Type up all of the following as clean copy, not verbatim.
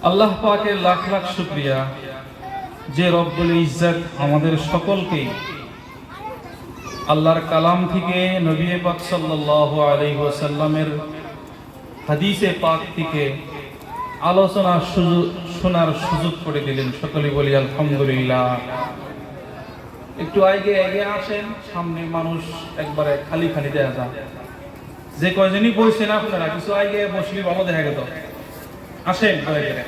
আল্লাহ পাকের লাখ লাখ শুকরিয়া যে রব্বুল ইজ্জত আমাদের সকলকেই আল্লাহর কালাম থেকে নবী পাক সাল্লাল্লাহু আলাইহি ওয়াসাল্লামের হাদিসে পাক থেকে আলোচনা শোনার সুযোগ করে দিলেন। সকলে বলি আলহামদুলিল্লাহ। একটু আগে আসেন, সামনে মানুষ একবারে খালি খালি দেখা যায়। যে কয়জনই বসছেন আপনারা কিছু আগে বসলে ভালো দেখা গেত। আসেন কয়েকজনে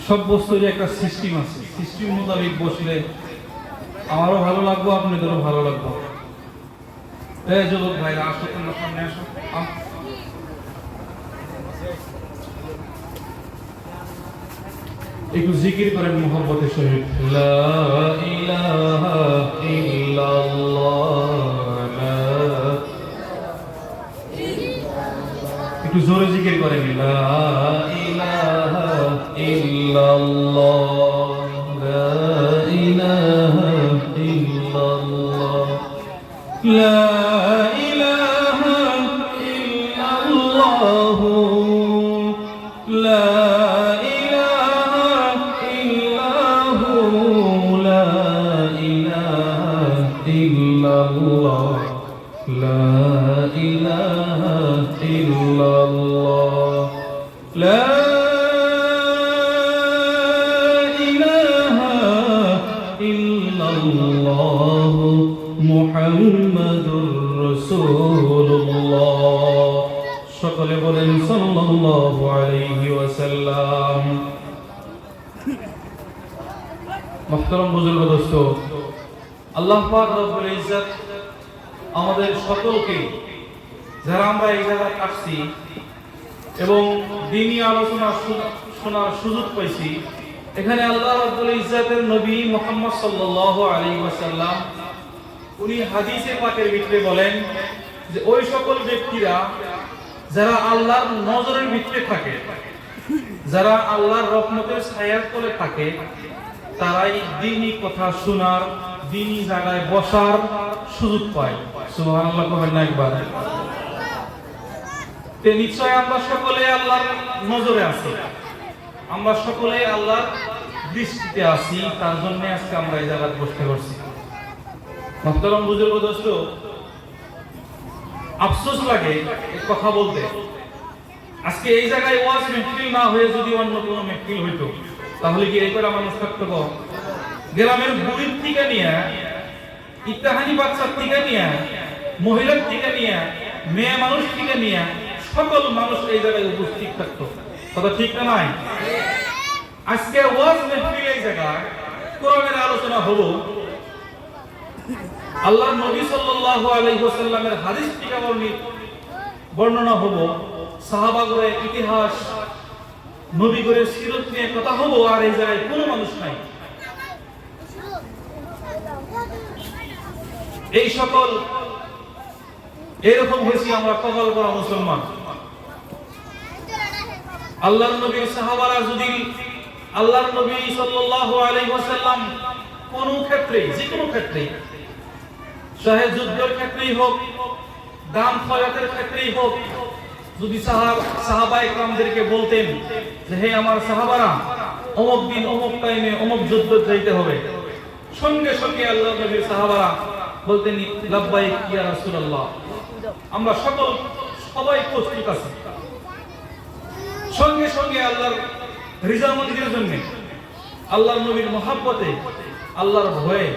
সব বস্তুর একটা সিস্টেম আছে, সিস্টেম মোতাবেক বসলে আমারও ভালো লাগবো, আপনাদেরও ভালো লাগবো। এই যুবক ভাইরা আসো, তোমরা সামনে আসো। একটু জিকির করেন মুহাব্বতের সহিত, লা ইলাহা ইল্লাল্লাহ। একটু জোরে জিকির করেন, লা ইলাহা ইল্লাল্লাহ, লা ইলাহা ইল্লাল্লাহ, লা ইলাহা ইল্লাল্লাহ, লা মুহাম্মাদুর রাসূলুল্লাহ। সকলে বলেন সাল্লাল্লাহু আলাইহি ওয়াসাল্লাম। মুহতারাম বুজুর্গ দোস্ত, আল্লাহ পাক রব্বুল ইজ্জত আমাদের সকলকে, যারা আমরা এই জায়গায় আসছি এবং দ্বীনি আলোচনা শোনার সুযোগ পাইছি, এখানে আল্লাহ রাব্বুল ইজ্জতের নবী মুহাম্মদ সাল্লাল্লাহু আলাইহি ওয়াসাল্লাম উনি হাদিসে পাকের ভিতরে বলেন যে ওই সকল ব্যক্তিরা যারা আল্লাহর নজরের ভিতরে থাকে, যারা আল্লাহর রহমতের ছায়ার তলে থাকে, তারাই দ্বীনি কথা শোনার, দ্বীনি জায়গায় বসার সুযোগ পায়। সুবহানাল্লাহ কবেন না একবার। তে নিশ্চয় আমরা সকলে আল্লাহর নজরে আছি, আমরা সকলে আল্লাহর দৃষ্টিতে আছি, তার জন্য আজকে আমরা এই জায়গায় বসতে পারছি। মুহতারাম বুজুর্গ দোস্ত, আফসোস লাগে এই কথা বলতে, আজকে এই জায়গায় ওয়াজ মেহফিল না হয়ে যদি অন্য কোনো মেহফিল হইতো তাহলে কি এই করে মানুষ থাকতো? গ্রামের বুড়ির থেকে নিয়ে, ইত্তাহানি বাচ্চার থেকে নিয়ে, মহিলার থেকে নিয়ে, মেয়ে মানুষ থেকে নিয়ে সকল মানুষ এই জায়গায় উপস্থিত থাকতো। কথা ঠিক না নাই? আজকে ওয়াজ মেহফিল এই জায়গায় কোরআনের আলোচনা হলো, আল্লাহর নবী সাল্লাল্লাহু আলাইহি ওয়াসাল্লামের হাদিস থেকে বর্ণনা হলো, সাহাবাগণের ইতিহাস, নবীগণের সিরত নিয়ে কথা হলো, আর এই জায়গায় কোনো মানুষ নাই। এই সকল এরকম হয়েছি আমরা কপাল করা মুসলমান। আল্লাহর নবীর সাহাবারা যদি আল্লাহর নবী সাল্লাল্লাহু আলাইহি ওয়াসাল্লাম কোন ক্ষেত্রে, যে কোনো ক্ষেত্রে, চাহে যুদ্ধের ক্ষেত্রেই হোক, দান খয়রাতের ক্ষেত্রেই হোক, যদি সাহাবায়ে কেরামদেরকে বলতেন যে হে আমার সাহাবারা, অমুক দিন অমুক টাইমে অমুক যুদ্ধ যাইতে হবে, সঙ্গে সঙ্গে আল্লাহর নবীর সাহাবারা বলতেন লাব্বাইক ইয়া রাসূলুল্লাহ, আমরা সবাই প্রস্তুত আছি। সঙ্গে সঙ্গে আল্লাহর রিজামতের জন্য, আল্লাহর নবীর মহব্বতে, আল্লাহর ভয়ে,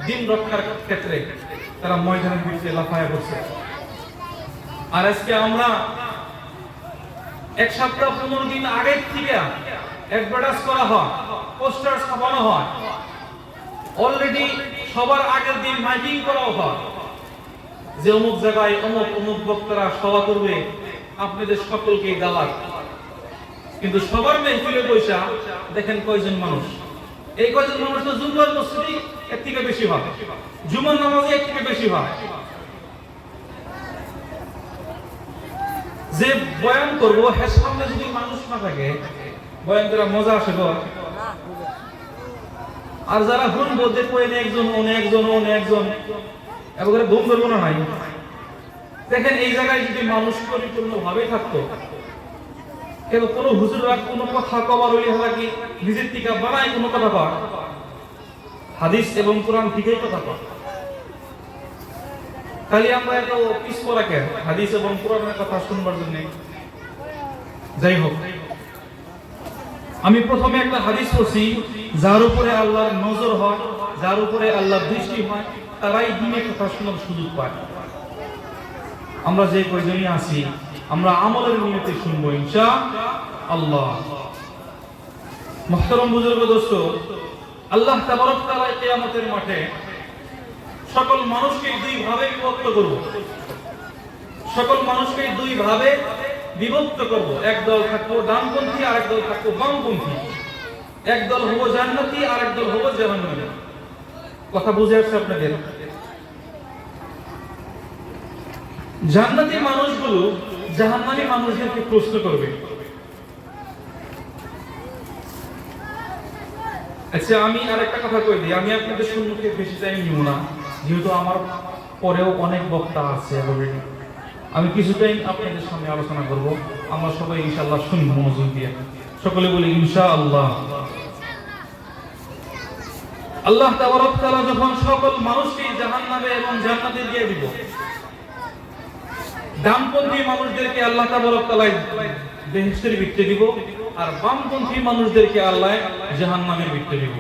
দিন রক্ষার ক্ষেত্রে তারা ময়দানের ভিতরে লাফায়া পড়ছে। আর আজকে আমরা এক সপ্তাহ 15 দিন আগের থেকে অ্যাডভার্টাইজ করা হয়, পোস্টার ছাপানো হয়, অলরেডি সবার আগের দিন মাইকিং করা হয় যে অমুক জায়গায় অমুক বক্তারা সভা করবে, আপনাদের সকলকে দাওয়াত। কিন্তু সবার মেহফিলে বৈশা দেখেন কয়জন মানুষ, এই কয়জন মানুষ তো জুমার মসজিদে এর থেকে বেশি হয়, জুমার নামাজে এর থেকে বেশি হয়। যে বয়ান করবো এর সামনে যদি মানুষ না থাকে, বয়ান করা মজা আসে গো। আর যারা শুনবো যে কোয়েন একজন এবারে ঘুম ধরবো না নাই। দেখেন এই জায়গায় যদি মানুষ পরিপূর্ণ ভাবে থাকতো, কেন কোনো হুজুররা কোনো কথা কবার হইলে হয় কি নিজের টিকা বানায় কোনো কথা কয়, হাদিস এবং কোরআন থেকেই কথা কয়। খালি আমরা এত পিছপড়া কেন হাদিস এবং কোরআনের কথা শুনবার জন্য? যাই হোক, আমি প্রথমে একটা হাদিস পড়ছি, যার উপরে আল্লাহর নজর হয়, যার উপরে আল্লাহর দৃষ্টি হয়, তারাই দিনে কথা শোনার সুযোগ পায়। আমরা যে কয়জনই আছি, আমরা আমলের নিয়তে শুনবো ইনশাআল্লাহ। মুহতারাম বুজুর্গ দোস্ত, আল্লাহ তাবারক তাআলা কিয়ামতের মাঠে সকল মানুষকে দুই ভাবে বিভক্ত করব। সকল মানুষকে দুই ভাবে বিভক্ত করব। এক দল থাকবো ডানপন্থী, আর এক দল থাকবো বামপন্থী। এক দল হবো জান্নাতি, আর এক দল হবো জাহান্নামী। কথা বুঝে আসছে আপনাদের? জান্নাতি মানুষগুলো জাহান্নামী মানুষদেরকে প্রশ্ন করবে। আচ্ছা, আমি আরেকটা কথা কই দিই, আমি আপনাদের সম্মুখে বেশি টাইম নিব না, যেহেতু আমার পরেও অনেক বক্তা আছে অলরেডি। আমি কিছু টাইম আপনাদের সামনে আলোচনা করব। আমরা সবাই ইনশাআল্লাহ শুনবো মনোযোগ দিয়ে। সকলে বলি ইনশাআল্লাহ। আল্লাহ তাবারক তাআলা যখন সকল মানুষকে জাহান্নামে এবং জান্নাতে দিয়ে দিব, ডানপন্থী মানুষদেরকে আল্লাহ তাবারক তাআলা বেহেশতের ভিতরে দিব, আর বামপন্থী মানুষদেরকে আল্লাহ জাহান্নামের ভিতরে দিব।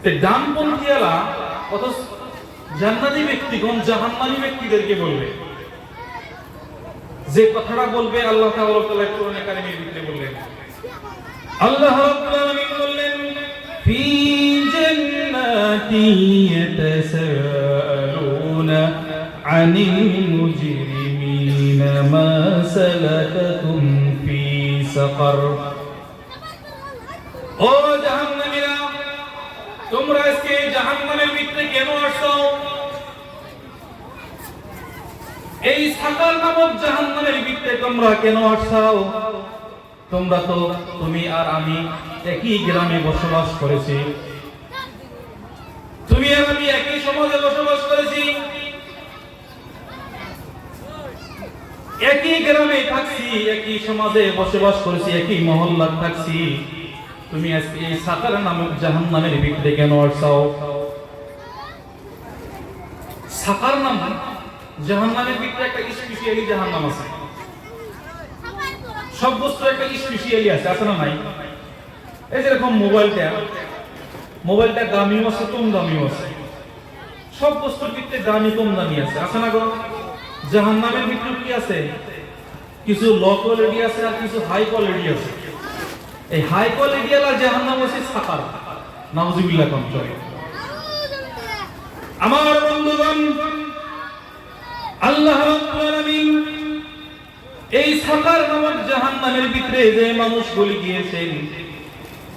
এই ডানপন্থীরা অত জান্নাতি ব্যক্তিগণ জাহান্নামী ব্যক্তিদেরকে বলবে, যে কথাটা বলবে আল্লাহ তাবারক তাআলা কোরআনে কারীমের ভিতরে বললেন। আল্লাহ রাব্বুল আলামিন বললেন, ফি জান্নাতি ইয়াতাসাআলুনা আনিল মুজরিমিনা মা সালাকাকুম ফি সাকার। ও জাহান্নামীরা, তোমরা আজকে জাহান্নামের ভিতরে কেন আসছো? এই সাকার নামক জাহান্নামের ভিতরে তোমরা কেন আসছো? তোমরা তো, তুমি আর আমি একই গ্রামে বসবাস করেছি, তুমি আর আমি একই সমাজে বসবাস করেছি, একই গ্রামে থাকছি, একই সমাজে বসবাস করেছি, একই মহল্লা থাকছি। তুমি আজকে এই সাকার নামক জাহান্নামের ভিতরে কেন আসছো? সাকার নাম জাহান্নামের ভিতরে একটা স্পেশালি জাহান্নাম আছে। সব বস্তু একটা স্পেশালি আছে, আছে না নাই? এই যেরকম মোবাইলটা দামিও আছে, কম দামিও আছে। সব বস্তুর ভিতরে দামি কম দামি আছে, আছে না গো? জাহান্নামের ভিতরে কি আছে? কিছু লো কোয়ালিটি আছে আর কিছু হাই কোয়ালিটি আছে। এই হাই কোয়ালিটি ওয়ালা জাহান্নাম আছে সাকার। নাউজুবিল্লাহ কোন চলে। আমার বন্ধুগণ, আল্লাহ রাব্বুল আলামিন এই সাকার নামক জাহান্নামের ভিতরে যে মানুষগুলি গিয়েছেন,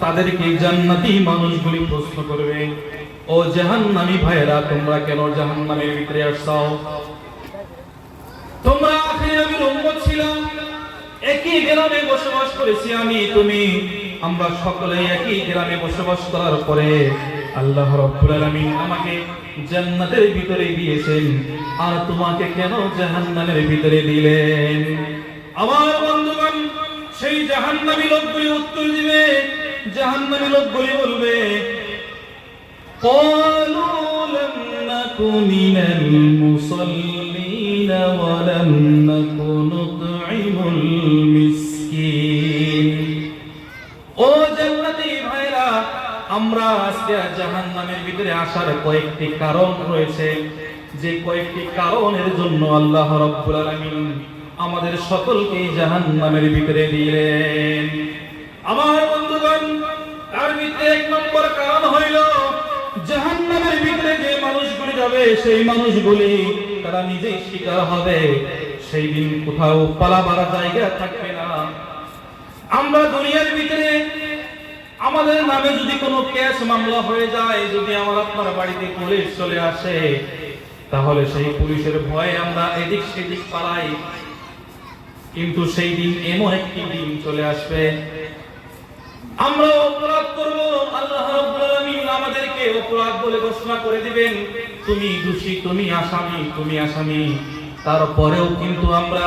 তাদেরকে জান্নাতি মানুষগুলি প্রশ্ন করবে, ও জাহান্নামী ভাইরা, তোমরা কেন জাহান্নামের ভিতরে আসছো? তোমরা আখির নবীর উম্মত ছিলা, একই গ্রামে বসবাস করেছি আমি তুমি, আমরা সকলে একই গ্রামে বসবাস করার পরে আল্লাহ রাব্বুল আলামিন আমাকে জান্নাতের ভিতরে দিয়েছেন, আর তোমাকে কেন জাহান্নামের ভিতরে দিলেন? আমার বন্ধুগণ, সেই জাহান্নামী লোকগুলি উত্তর দিবে, জাহান্নামী লোকগুলি বলবে, ক্বালু লাম নাকু মিনাল মুসাল্লিন ওয়া লাম নাকু নুতঈমুল মিসকিন। ও জান্নাতি ভাইরা, আমরা আজকে জাহান্নামের ভিতরে আসার কয়েকটি কারণ রয়েছে, যে কয়েকটি কারণের জন্য আল্লাহ রাব্বুল আলামিন আমাদের সকলকে জাহান্নামের ভিতরে দিলেন। আমার বন্ধুগণ, তার ভিতরে এক নম্বর কারণ হইল, জাহান্নামের ভিতরে যে মানুষগুলি যাবে, সেই মানুষগুলি তারা নিজেই শিকার হবে। সেই দিন কোথাও পালাবার জায়গা থাকবে না। আমরা দুনিয়ার ভিতরে আমাদের নামে যদি কোনো কেস মামলা হয়ে যায়, যদি আমার আপনার বাড়িতে পুলিশ চলে আসে, তাহলে সেই পুলিশের ভয়ে আমরা এদিক সেদিক পালাই। কিন্তু সেই দিন এমন একটি দিন চলে আসবে, আমরা অপরাধ করব, আল্লাহ রাব্বুল আলামিন আমাদেরকে অপরাধ বলে ঘোষণা করে দিবেন, তুমি দোষী, তুমি আসামি, তুমি আসামি। তারপরেও কিন্তু আমরা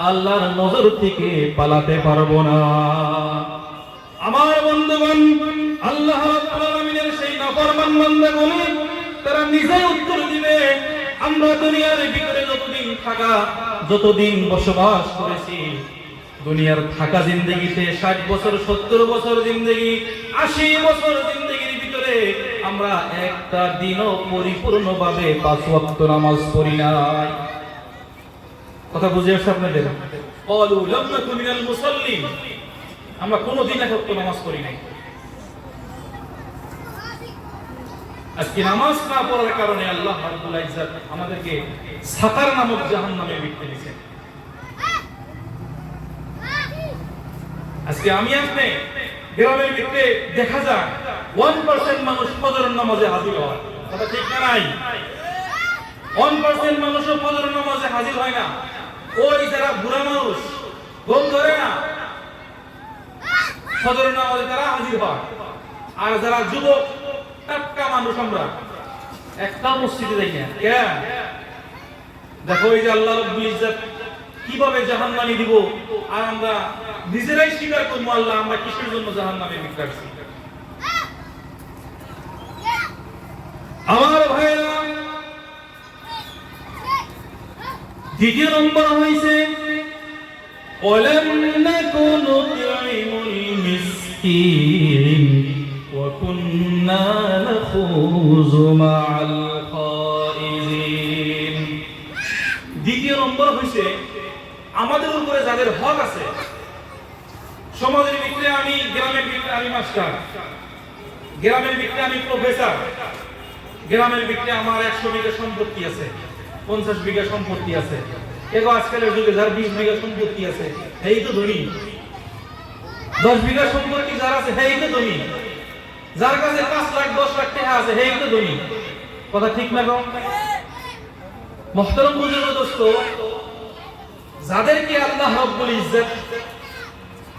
আল্লাহর নজর থেকে পালাতে পারবো না। আমার বন্ধুগণ, আল্লাহ রাব্বুল আলামিনের সেই নাফরমান বান্দাগুলি তারা নিজেই উত্তর দিবে, আমরা দুনিয়ার ভিতরে যতদিন বসবাস করেছি, দুনিয়ার থাকা জিন্দেগিতে 60 বছর, 70 বছর জিন্দেগি, 80 বছর জিন্দেগির ভিতরে আমরা একটা দিনও পরিপূর্ণভাবে 5 ওয়াক্ত নামাজ পড়ি নাই। কথা বুঝে আসছে আপনাদের? ক্বালু লাম নাকুন মিনাল মুসাল্লিন, আমরা কোনোদিন 1 ওয়াক্ত নামাজ পড়ি নাই। আজকে নামাজ না পড়ার কারণে আল্লাহ রাব্বুল ইজ্জত আমাদেরকে সাকার নামক জাহান্নামে বিক্রি দিয়েছেন। আজকে আমি আপনি গ্রামের ভিতরে দেখা যায় 1% মানুষ ফজরের নামাজে হাজির হয়, কথা ঠিক না নাই? 1% মানুষও ফজরের নামাজে হাজির হয় না। ওই যারা বুড়া মানুষ ঘুম ধরে না, ফজরের নামাজে তারা হাজির হয়। আর যারা যুবক টাটকা মানুষ আমরা একটা মসজিদে যাই না। কেন? দেখো এই যে আল্লাহ রাব্বুল ইজ্জত কিভাবে জাহান্নামে দিব, আর আমরা নিজেরাই স্বীকার করব আল্লাহ আমরা কিসের জন্য জাহান্নামে বিক্রাছি। আমার ভাইরা, দ্বিতীয় নম্বর হইছে ওয়ালাম নাকুন নুতঈমুল মিসকিন ওয়া কুন্না নাখুযু মা'আল খাইজিন। দ্বিতীয় নম্বর হইছে আমাদের উপরে যাদের হক আছে, সমাজের ভিতরে আমি, গ্রামের ভিতরে আমি মাস্টার, গ্রামের ভিতরে আমি প্রফেসর, গ্রামের ভিতরে আমার 100 বিঘা সম্পত্তি আছে, 50 বিঘা সম্পত্তি আছে। এগো আজকালের যুগে যার 20 বিঘা সম্পত্তি আছে এই তো ধনী, 10 বিঘা সম্পত্তি যার আছে এই তো ধনী, যার কাছে 5 লাখ 10 লাখ টাকা আছে এই তো ধনী। কথা ঠিক না গো? মুহতারাম বুজুর্গ দোস্ত, যাদেরকে আল্লাহ রাব্বুল ইজ্জত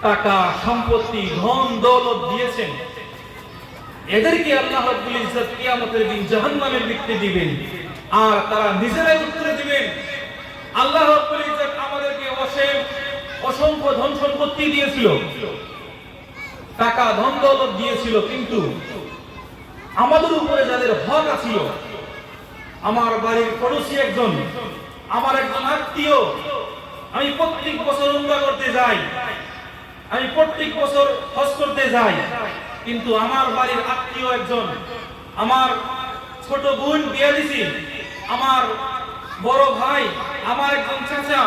টাকা, সম্পত্তি, ধন দৌলত দিয়েছেন, এদেরকে আল্লাহ রাব্বুল ইজ্জত কিয়ামতের দিন জাহান্নামের ভিতরে দিবেন, আর তারা নিজেরাই উত্তর দিবেন আল্লাহ রাব্বুল ইজ্জত আমাদেরকে অসংখ্য ধন সম্পত্তি দিয়েছিল, টাকা ধন দৌলত দিয়েছিল, কিন্তু আমাদের উপরে যাদের হক ছিল, আমার বাড়ির পড়োশী একজন, আমার একজন আত্মীয়, আমি প্রত্যেক বছর উমরা করতে যাই, আমি প্রত্যেক বছর হজ করতে যাই, কিন্তু আমার বাড়ির আত্মীয় একজন, আমার ছোট বোন বিয়ে দিছি, আমার বড় ভাই, আমার একজন চাচা,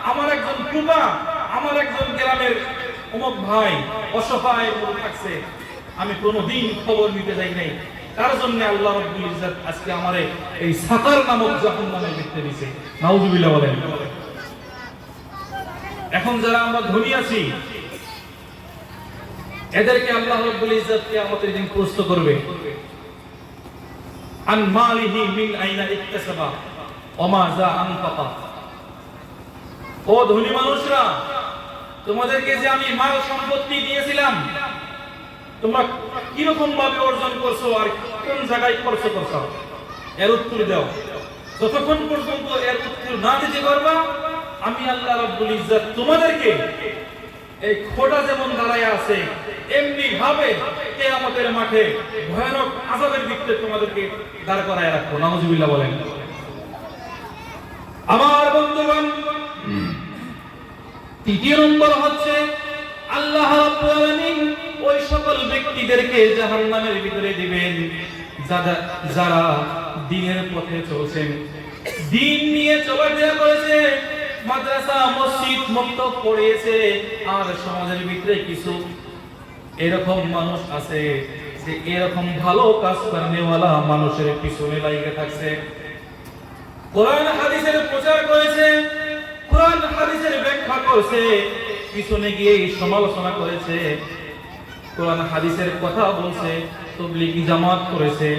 আমার একজন ফুফা, আমার একজন গ্রামের অমুক ভাই অসহায় পড়ে থাকছে, আমি কোনোদিন খবর নিতে যাই নাই। তার জন্য আল্লাহ রাব্বুল ইজ্জত আজকে আমারে এই সাকার নামক জাহান্নামে বিক্রি দিয়েছে। নাউযুবিল্লাহ বলেন। এখন যারা আমরা ধনী আছি, এদেরকে আল্লাহ রাব্বুল ইজ্জত কিয়ামতের দিন প্রশ্ন করবে, আন মালিহি মিন আইনা ইকতাসাবা ওয়া মা যা আনফাকা। ও ধনী মানুষরা, তোমাদেরকে যে আমি মাল সম্পত্তি দিয়েছিলাম, তোমরা কি রকম ভাবে অর্জন করছো আর কোন জায়গায় খরচ করছো, এর উত্তর দাও। যতক্ষণ পর্যন্ত এর উত্তর না দিতে পারবা, আমি আল্লাহ রাব্বুল ইজ্জত তোমাদেরকে এই খোটা যেমন দাঁড়ায় আছে, এমনি ভাবে কিয়ামতের মাঠে ভয়ানক আযাবের ভিতরে তোমাদেরকে দাঁড় করায় রাখবো। নাউযুবিল্লাহ বলেন। আমার বন্ধুগণ, তৃতীয় নম্বর হচ্ছে আল্লাহ রাব্বুল আলামিন ওই সকল ব্যক্তিদেরকে জাহান্নামের ভিতরে দিবেন যারা দ্বীনের পথে চলছেন, দ্বীন নিয়ে চলাফেরা করেছে, মাদ্রাসা মসজিদ মক্তব পড়িয়েছে, আর সমাজের ভিতরে কিছু এরকম মানুষ আছে যে এরকম ভালো কাজ করেনেওয়ালা মানুষের পিছনে লাগিয়ে থাকছে, কোরআন হাদিসের প্রচার করেছে, কোরআন হাদিসের ব্যাখ্যা করেছে, পিছনে গিয়ে সমালোচনা করেছে, কোরআন হাদিসের কথা বলছে, তাবলীগি জামাত করেছে,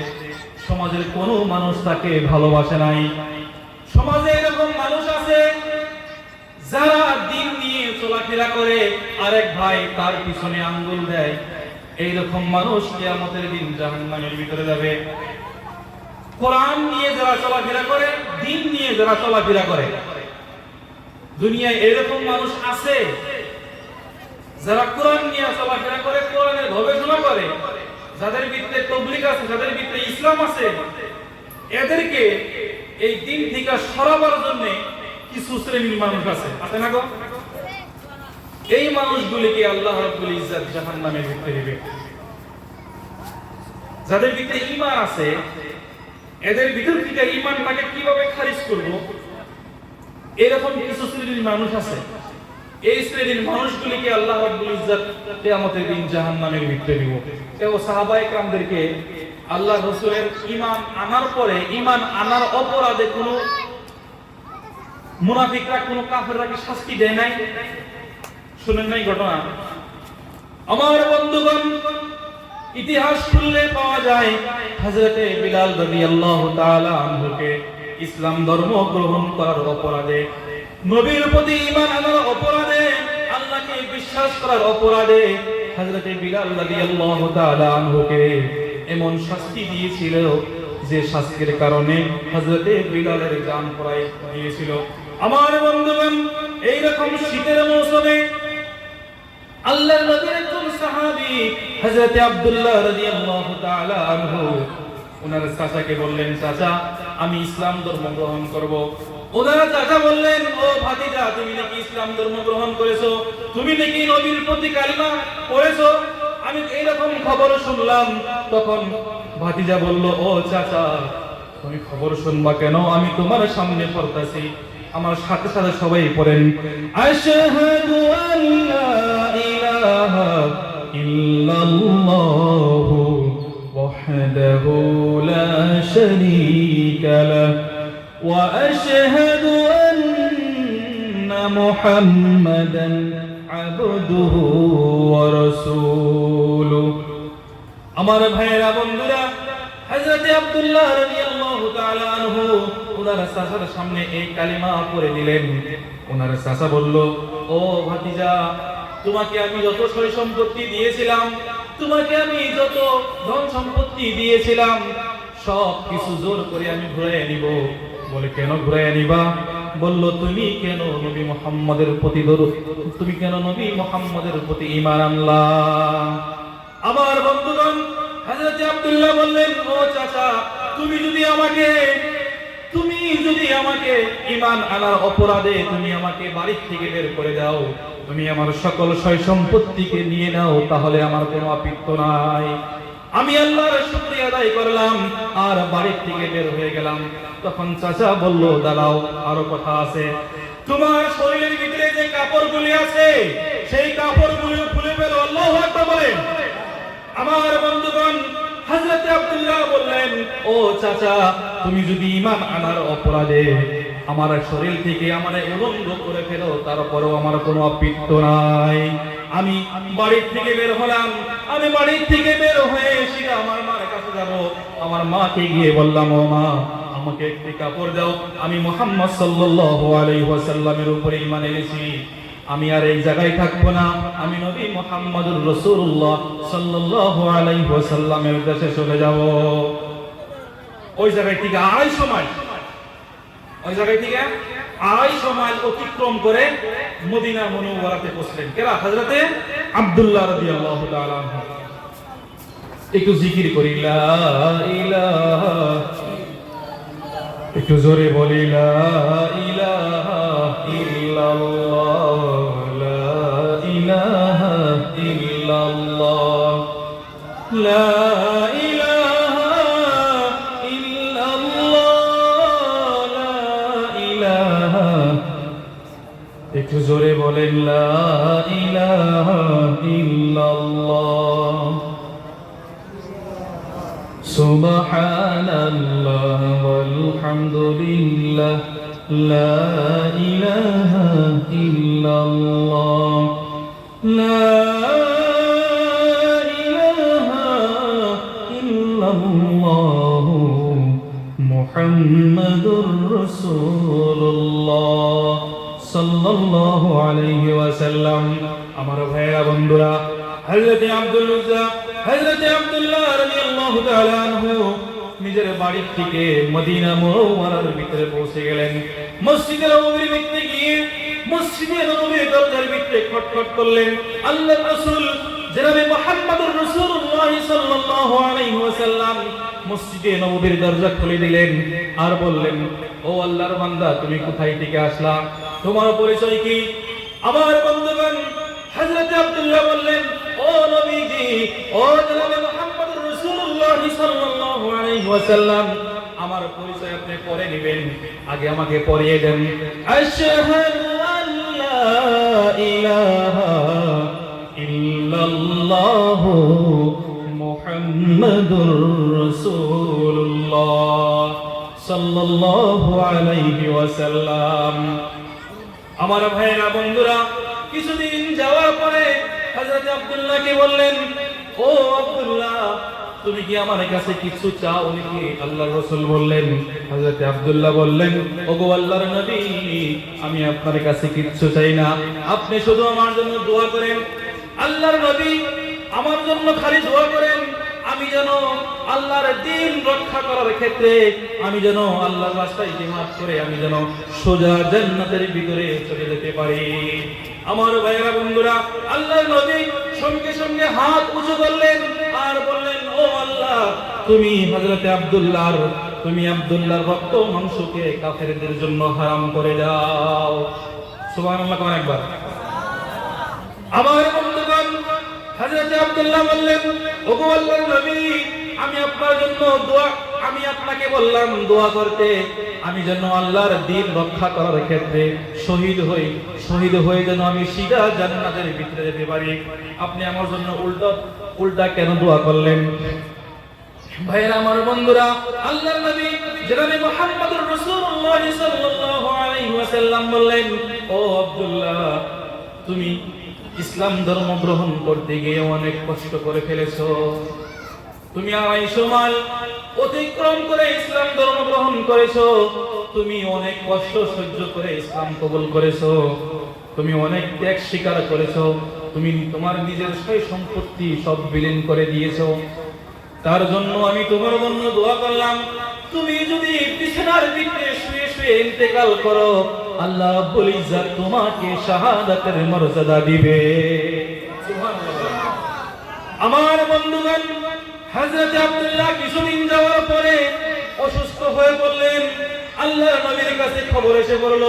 সমাজের কোনো মানুষ তাকে ভালোবাসে নাই। সমাজে এরকম মানুষ আছে যারা দ্বীন নিয়ে চলাফেরা করে, আরেক ভাই তার পিছনে আঙ্গুল দেয়, এইরকম মানুষ কিয়ামতের দিন জাহান্নামের ভিতরে যাবে। কোরআন নিয়ে যারা চলাফেরা করে, দিন নিয়ে যারা চলাফেরা করে, দুনিয়ায় এরকম মানুষ আছে যারা কোরআন নিয়ে চলাফেরা করে, কোরআনের গবেষণা করে, যাদের ভিতরে তাবলীগ আছে, যাদের ভিতরে ইসলাম আছে, এদেরকে এই দিন থেকে সরাবার জন্য কিছু শ্রেণীর মানুষ আছে না গো? এই মানুষগুলিকে আল্লাহ রাব্বুল ইজ্জত জাহান্নামের ভিতরে দিবে। যাদের ভিতরে ঈমান আছে, এদের ভিতর থেকে ঈমানটাকে কিভাবে খারিজ করব, এরকম কিছু শ্রেণীর মানুষ আছে। এই শ্রেণীর মানুষগুলিকে আল্লাহ রাব্বুল ইজ্জত কিয়ামতের দিন জাহান্নামের ভিতরে দিব। কেউ সাহাবায়ে কেরামদেরকে আল্লাহ রাসূলের ঈমান আনার পরে, ঈমান আনার অপরাধে কোনো মুনাফিকরা, কোনো কাফেররা কি শাস্তি দেয় নাই? শুনেন নাই ঘটনা? আমার বন্ধুগণ, ইতিহাস খুললে পাওয়া যায় হযরতে বিলাল রাদিয়াল্লাহু তাআলা আনহুকে ইসলাম ধর্ম গ্রহণ করার অপরাধে, নবীর প্রতি ঈমান আনার অপরাধে, আল্লাহকে বিশ্বাস করার অপরাধে হযরতে বিলাল রাদিয়াল্লাহু তাআলা আনহুকে এমন শাস্তি দিয়েছিল যে শাস্তির কারণে হযরতে বিলালের জান প্রায় গিয়েছিল। আমার বন্ধুগণ, এই রকম শীতের মৌসুমে আল্লাহর নবীর একজন সাহাবী হযরত আব্দুল্লাহ রাদিয়াল্লাহু তাআলা আনহু ওনার চাচাকে বললেন, চাচা আমি ইসলাম ধর্ম গ্রহণ করব। ওনার চাচা বললেন, ও ভাতিজা, তুমি নাকি ইসলাম ধর্ম গ্রহণ করেছো, তুমি নাকি নবীর প্রতি কালিমা পড়েছো, আমি এইরকম খবর শুনলাম। তখন ভাতিজা বলল, ও চাচা তুমি খবর শুনবা কেন, আমি তোমার সামনে পড়তাছি। আমার সাথে সাথে সবাই পড়েন, আশহাদু আল্লা ইলাহা ইল্লাল্লাহু ওয়াহদাহু লা শারীকা লাহু ওয়া আশহাদু আন্না মুহাম্মাদান আবদুহু ওয়া রাসূলুহু। আমার ভাইয়েরা, বন্ধুরা, হযরত আব্দুল্লাহ রাদিয়াল্লাহু তাআলা আনহু ওনার চাচার সামনে এই কালিমা পড়ে দিলেন। ওনার চাচা বলল, ও ভাতিজা, তোমাকে আমি যত সয় সম্পত্তি দিয়েছিলাম, তোমাকে আমি যত ধন সম্পত্তি দিয়েছিলাম, সব কিছু জোর করে আমি ঘুরাইয়া নিব। বলে, কেন ঘুরাইয়া নিবা? বলল, তুমি কেন নবী মুহাম্মদের প্রতি তুমি কেন নবী মুহাম্মদের প্রতি ঈমান আনলা? আমার বন্ধুগণ, হযরত আব্দুল্লাহ বললেন, ও চাচা, তুমি যদি আমাকে ঈমান আনার অপরাধে তুমি আমাকে বাড়ি থেকে বের করে দাও, তুমি আমার সকল সয় সম্পত্তিকে নিয়ে নাও, তাহলে আমার কোনো আপত্তি নাই। আমি আল্লাহর শুকরিয়া আদায় করলাম আর বাড়ি থেকে বের হয়ে গেলাম। তখন চাচা বলল, দাঁড়াও, আরো কথা আছে। তোমার শরীরের ভিতরে যে কাপড়গুলি আছে, সেই কাপড়গুলি খুলে ফেলো, আল্লাহু আকবার বলেন। আমার বন্ধুগণ, হযরত আব্দুল্লাহ বললেন, ও চাচা, তুমি যদি ঈমান আনার অপরাধে আমার শরীর থেকে আমারে উলঙ্গ করে ফেলো, তারপরেও আমার কোনো আপত্তি নাই। আমি বাড়ির থেকে বের হলাম, আমি বাড়ির থেকে বের হয়ে সিধা আমার মার কাছে যাব। আমার মাকে গিয়ে বললাম, ও মা, আমাকে একটি কাপড় দাও, আমি মুহাম্মদ সাল্লাল্লাহু আলাইহি ওয়াসাল্লামের উপরে ঈমান এনেছি, আমি আর এই জায়গায় থাকবো না, আমি নবী মুহাম্মদুর রাসূলুল্লাহ সাল্লাল্লাহু আলাইহি ওয়াসাল্লামের দেশে চলে যাব। ওই জায়গায় থেকে আড়াই সময় অতিক্রম করে মদিনা মুনাওয়ারাতে পৌঁছলেন। কেরা? হযরতে আব্দুল্লাহ রাদিয়াল্লাহু তাআলা আনহু। একটু জিকির করি, লা ইলাহা, একটু জোরে বলি, লা ইলাহা ইল্লাল্লাহ, লা ইলাহা ইল্লাল্লাহ, লা ইলাহা ইল্লাল্লাহ, লা ইলাহা, একটু জোরে বলেন, লা ইলাহা ইল্লাল্লাহ। সুবহানাল্লাহ ওয়ালহামদুলিল্লাহ, লা ইলাহা ইল্লাল্লাহ, লা ইলাহা ইল্লাল্লাহ, মুহাম্মাদুর রাসূলুল্লাহ সাল্লাল্লাহু আলাইহি ওয়াসাল্লাম। আমার ভাইরা, বন্ধুরা, হযরত আব্দুল উজ্জা হযরত আব্দুল্লাহ রাদিয়াল্লাহু তাআলা আনহু নিজের বাড়ি থেকে মদিনা মুনাওয়ারার ভিতরে পৌঁছে গেলেন। মসজিদে নববীর ভিতরে গিয়ে মসজিদে নববীর দরজার ভিতরে খটখট করলেন। আল্লাহর রাসূল জনাবে মুহাম্মদুর রাসূলুল্লাহ সাল্লাল্লাহু আলাইহি ওয়াসাল্লাম মসজিদে নববীর দরজা খুলে দিলেন আর বললেন, ও আল্লাহর বান্দা, তুমি কোথায় থেকে আসলা? তোমার পরিচয় কি? আমার বন্ধুগণ, হযরত আব্দুল্লাহ বললেন, ও নবীজি, ও জনাবে মুহাম্মদুর রাসূলুল্লাহ সাল্লাল্লাহু আলাইহি ওয়াসাল্লাম, আমার পরিচয় আপনি পরে নেবেন, আগে আমাকে পরিয়ে দেন। আশহাদু আল্লা ইলাহা ইল্লাল্লাহু মুহাম্মাদুর রাসূলুল্লাহ সাল্লাল্লাহু আলাইহি ওয়াসাল্লাম। আমার ভাইরা বন্ধুরা, কিছুদিন যাওয়ার পরে হযরত আব্দুল্লাহকে বললেন, ও আব্দুল্লাহ, তুমি কি আমার কাছে কিছু চাও নাকি? আল্লাহর রাসূল বললেন, হযরত আব্দুল্লাহ বললেন, ওগো আল্লাহর নবী, আমি আপনার কাছে কিছু চাই না, আপনি শুধু আমার জন্য দোয়া করেন। আল্লাহর নবী আমার জন্য খালি দোয়া করেন, আমি যেন আল্লাহর দ্বীন রক্ষা করার ক্ষেত্রে আমি যেন আল্লাহর রাস্তায় জিহাদ করে আমি যেন সোজা জান্নাতের ভিতরে চলে যেতে পারি। আমার ভাইরা বন্ধুরা, আল্লাহর নবী সঙ্গে সঙ্গে হাত উঁচু করলেন আর বললেন, ও আল্লাহ, তুমি আব্দুল্লাহর রক্ত মাংসকে কাফেরদের জন্য হারাম করে দাও। সুবহানাল্লাহ কোন একবার। আমার বন্ধুগণ, হযরত আব্দুল্লাহ বললেন, ওগো আল্লাহর নবী, আমি আপনাকে বললাম দোয়া করতে, আমি যেন আল্লাহর দ্বীন রক্ষা করার ক্ষেত্রে শহীদ হয়ে যেন আমি সিধা জান্নাতের ভিতরে যেতে পারি। আপনি আমার জন্য উল্টা কেন দোয়া করলেন? ভাইরা আমার বন্ধুরা, আল্লাহর নবী জনাবে মুহাম্মদুর রাসূলুল্লাহ সাল্লাল্লাহু আলাইহি ওয়াসাল্লাম বললেন, ও আব্দুল্লাহ, তুমি ইসলাম ধর্ম গ্রহণ করতে গিয়ে অনেক কষ্ট করে ফেলেছো। তুমি 250 মাইল অতিক্রম করে ইসলাম ধর্ম গ্রহণ করেছো। তুমি অনেক কষ্ট সহ্য করে ইসলাম কবুল করেছো। তুমি অনেক ত্যাগ স্বীকার করেছো। তুমি তোমার নিজের সয় সম্পত্তি সব বিলীন করে দিয়েছো। তার জন্য আমি তোমার জন্য দোয়া করলাম, তুমি যদি বিছানার ভিতরে শুয়ে শুয়ে ইন্তেকাল করো, আল্লাহ রাব্বুল ইজ্জত তোমাকে শাহাদাতের মর্যাদা দিবে। সুবহানাল্লাহ। আমার বন্ধুগণ, হযরত আব্দুল্লাহ কিছুদিন যাওয়ার পরে অসুস্থ হয়ে পড়লেন। আল্লাহর নবীর কাছে খবর এসে পড়ল,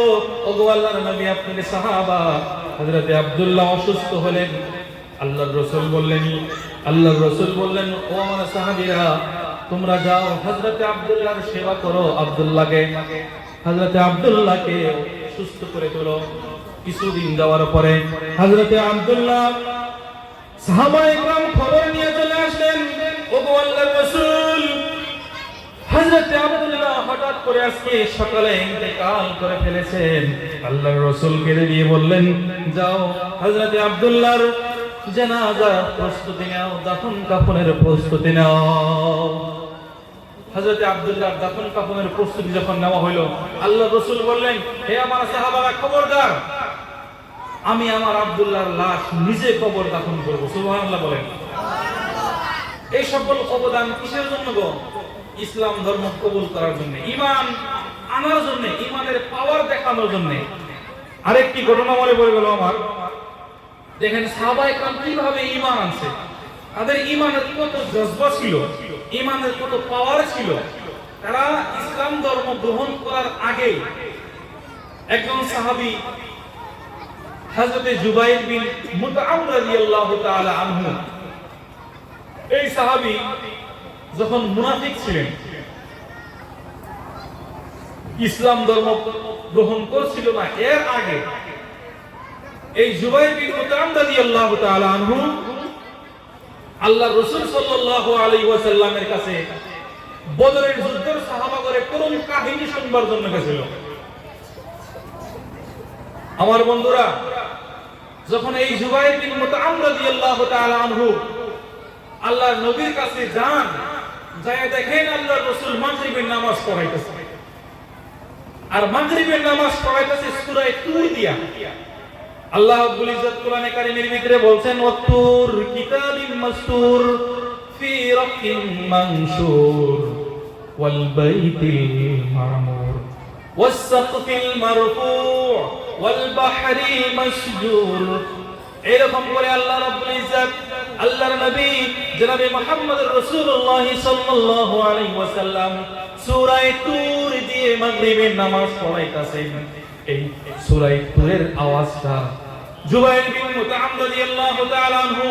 ওগো আল্লাহর নবী, আপনার সাহাবা হযরত আব্দুল্লাহ অসুস্থ হলেন। আল্লাহর রাসূল বললেন, ও আমার সাহাবীরা, তোমরা যাও হযরত আব্দুল্লাহর সেবা করো, হযরত আব্দুল্লাহকে সুস্থ করে তোলো। কিছুদিন যাওয়ার পরে হযরত আব্দুল্লাহ সাহাবায়ে کرام খবর নিয়ে চলে আসলেন, ওগো আল্লাহর রাসূল, হযরত আব্দুল্লাহ হঠাৎ করে আজকে সকালে ইন্তেকাল করে ফেলেছেন। আল্লাহর রাসূলকে দিয়ে বললেন, যাও হযরত আব্দুল্লাহর জানাজা প্রস্তুতি নাও, দাফন কাফনের প্রস্তুতি নাও। হযরত আব্দুল্লাহর দাফন কাফনের প্রস্তুতি যখন নেওয়া হলো, আল্লাহর রাসূল বললেন, হে আমার সাহাবারা, খবরদার, আমি আমার আব্দুল্লাহর লাশ নিজে কবর দাফন করব। সুবহানাল্লাহ বলেন। এই সকল অবদান কিসের জন্য গো? ইসলাম ধর্ম কবুল করার জন্য, ঈমান আনার জন্য, ঈমানের পাওয়ার দেখানোর জন্য। আরেকটি ঘটনা মনে পড়ে গেল আমার। দেখেন সাহাবায়ে کرام কিভাবে ঈমান আনছে, তাদের ঈমানের কত জজবা ছিল, ঈমানের কত পাওয়ার ছিল। তারা ইসলাম ধর্ম গ্রহণ করার আগে একজন সাহাবী হযরত জুবাইর বিন মুতআম রাদিয়াল্লাহু তাআলা আনহু, এই সাহাবী যখন মুনাফিক ছিলেন, ইসলাম ধর্ম গ্রহণ করছিল না, এর আগে এই জুবাইর বিন মুতআম রাদিয়াল্লাহু তাআলা আনহু আল্লাহর রাসূল সাল্লাল্লাহু আলাইহি ওয়াসাল্লামের কাছে বদরের যুদ্ধের সাহাবাগণের করুণ কাহিনী শুনবার জন্য গেছিল। আমার বন্ধুরা, যখন এই জুবাইর বিন মুতআম রাদিয়াল্লাহু তাআলা আনহু আল্লাহর নবীর কাছে যান, যায় দেখেন আল্লাহর রাসূল মাগরিবের নামাজ পড়াইতেছে, আর মাগরিবের নামাজ পড়াইতেছে সূরা তুর দিয়া। আল্লাহ রাব্বুল ইজ্জত কোরআনে কারীমের ভিতরে বলছেন ওয়াতুর কিতাবিম মাসতুর ফি রাকিম মানশুর ওয়াল বাইতিল মামুর ওয়াস সাকফিল মারফু' ওয়াল বাহরি মাসজুর। এরকম করে আল্লাহ রাব্বুল ইজ্জত আল্লাহর নবী জনাবে মুহাম্মদুর রাসূলুল্লাহ সাল্লাল্লাহু আলাইহি ওয়াসাল্লাম সূরা তুর দিয়ে মাগরিবের নামাজ পড়াইতাছেন। এই সূরা তুরের আওয়াজটা জুবাইর বিন মুতআম রাদিয়াল্লাহু তাআলা আনহু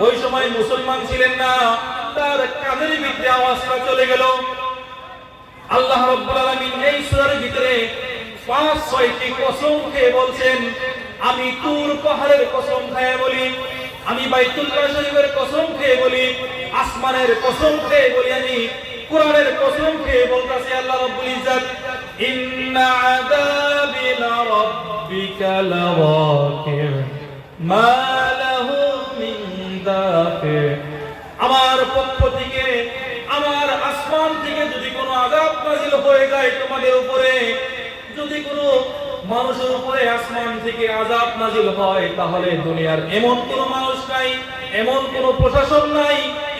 ওই সময় মুসলমান ছিলেন না, তার কানের ভিতরে আওয়াজটা চলে গেল। আল্লাহ রাব্বুল আলামিন এই সূরার ভিতরে 5-6টি কসম খেয়ে বলছেন, আমি তুর পাহাড়ের কসম খেয়ে বলি, আমি বাইতুল্লাহ শরীফের কসম খেয়ে বলি, আসমানের কসম খেয়ে বলি, আমি কোরআনের কসম খেয়ে বলতাছি আল্লাহ রাব্বুল ইজ্জত ইন্না আযাবি রাব্বিকা লাওয়াকি' মা লাহু মিন দাফি'। আমার পক্ষ থেকে, আমার আসমান থেকে যদি কোনো আযাব নাযিল হয়ে যায় তোমাদের উপরে, যদি কোনো মানুষের উপরে আসমান থেকে আযাব নাযিল হয়, তাহলে দুনিয়ার এমন কোনো মানুষ নাই, এমন কোনো প্রশাসন নাই,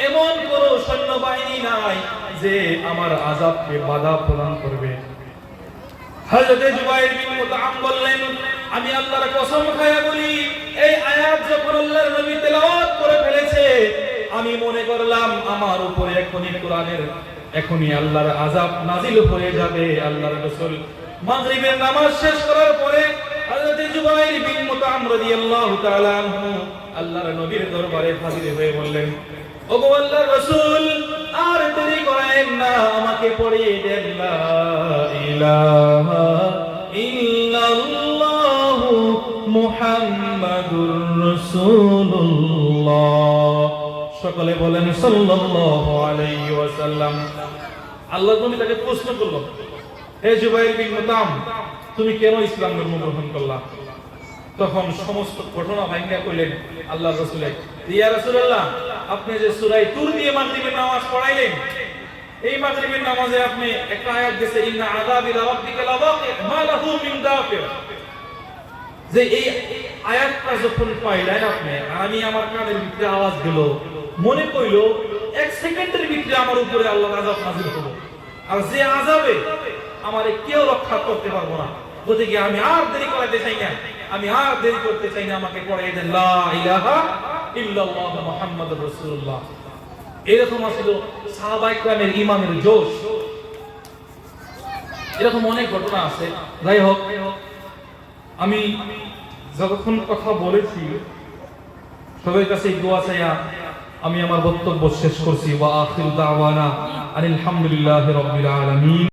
এমন কোনো সৈন্যবাহিনী নাই যে আমার আযাবকে বাধা প্রদান করবে। হযরত জুবাইর বিন মুতআম বললেন, আমি আল্লাহর কসম খায়া বলি, এই আয়াত যখন আল্লাহর নবী তেলাওয়াত করে ফেলেছে, আমি মনে করলাম আমার উপরে এখনই আল্লাহর আযাব নাযিল হয়ে যাবে। আল্লাহর রাসূল মাগরিবের নামাজ শেষ করার পরে হযরত জুবাইর বিন মুতআম রাদিয়াল্লাহু তাআলা আনহু আল্লাহর নবীর দরবারে হাজির হয়ে বললেন, ওগো আল্লাহর রাসূল, আর দেরি করেন না, আমাকে পড়িয়ে দেন লা ইলাহা ইল্লাল্লাহু মুহাম্মাদুর রাসূলুল্লাহ। সকলে বলেন সাল্লাল্লাহু আলাইহি ওয়াসাল্লাম। আল্লাহ নবী তাকে প্রশ্ন করলো, হে জুবাইর বিন মুতআম, তুমি কেন ইসলাম ধর্ম গ্রহণ করলা? তখন সমস্ত ঘটনা ভাঙিয়া কইলেন আল্লাহর রাসূল, ইয়া রাসূলুল্লাহ, আপনি যে সূরা তুর দিয়ে মাগরিবের নামাজ পড়াইলেন, এই মাগরিবের নামাজে আপনি একটা আয়াত দিয়েছে ইন্না আযাবি রাব্বিকা লাওয়াকি' মা লাহু মিন দাফি', যে এই আয়াতটা যখন পাইলেন আপনি, আমি আমার কানের ভিতরে আওয়াজ দিল, মনে কইল 1 সেকেন্ডের ভিতরে আমার উপরে আল্লাহর আযাব নাযিল হলো, আর যে আযাবে আমারে কেউ রক্ষা করতে পারবো না। গতিকে আমি আর দেরি করতে চাই না, আমাকে পড়াই দেন লা ইলাহা ইল্লাল্লাহু মুহাম্মাদুর রাসূলুল্লাহ। এরকম ছিল সাহাবায়ে কেরামের ঈমানের জোশ। এরকম অনেক ঘটনা আছে। যাই হোক, আমি যতক্ষণ কথা বলেছি সবার কাছে দোয়া চাইয়া আমি আমার বক্তব্য শেষ করছি। ওয়া আখিরু দাওয়ানা আনিল হামদুলিল্লাহি রাব্বিল আলামিন।